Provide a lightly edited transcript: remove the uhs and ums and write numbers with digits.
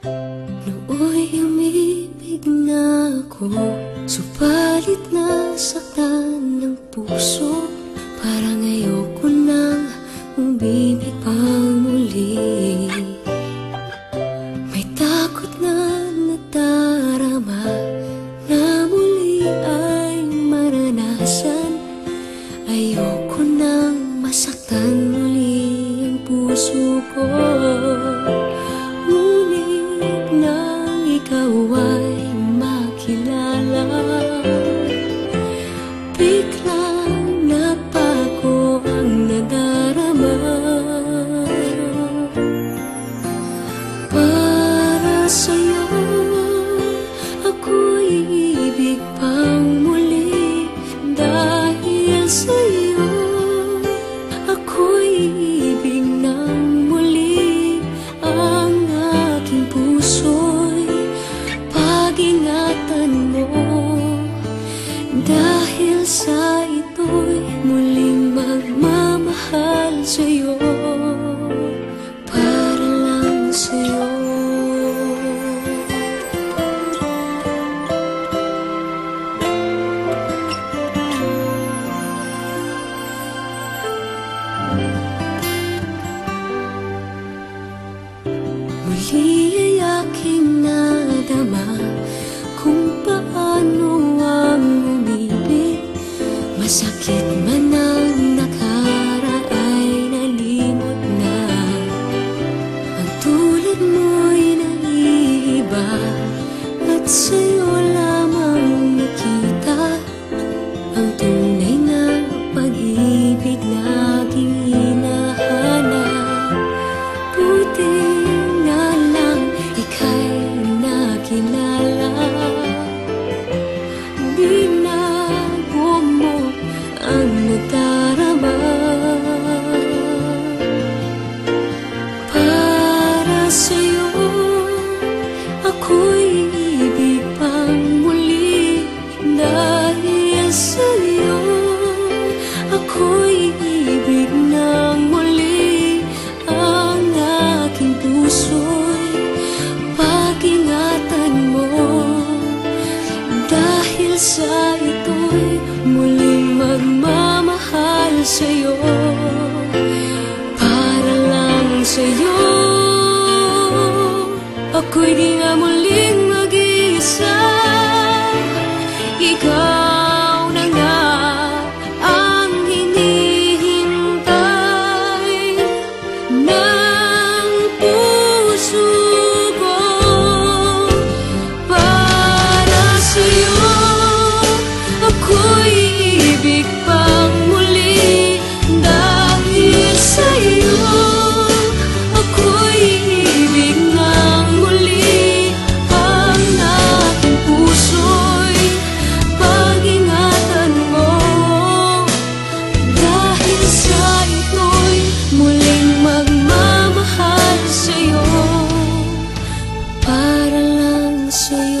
Nooy umibig na ako, subalit nasaktan ng puso. Parang ayoko nang umibig pang muli. May takot na nadarama na muli ay maranasan. Ayoko nang masaktan muli ang puso ko. Ngunit nang ikaw ay makilala, biglang nagbago ang nadarama. Para sa'yo ako'y ibig pang muli. Dahil sa'yo ako'y ibig ng muli. Ang aking puso'y pag-ingatan mo. Dahil sa ito'y muling magmamahal sa'yo, para lang sa'yo. Muli ay aking nadama kung paano ang umibig. Masakit man ang nakaraan nalimot na. Ang tulad mo'y naiiba at sa'yo lamang nakita ang tunay na pag-ibig na aking hinahanap. Buti na lang ika'y nakilala. Binago mo ang nadarama. Para sa'yo ako'y ibig pang muli. Dahil sa'yo ako'y ibig ng muli. Ang aking puso'y pag-ingatan mo. Dahil sa ito'y muling magmamahal sa'yo, para lang sa'yo. Ako'y di nga muling mag-iisa. Ikaw na nga ang hinihintay ng puso ko. Para sa'yo ako'y ibig pang muli. Dahil sa'yo ako'y ibig ng muli. Ang aking puso'y pag-ingatan mo. Dahil sa ito'y muling magmamahal sa'yo, para lang sa'yo.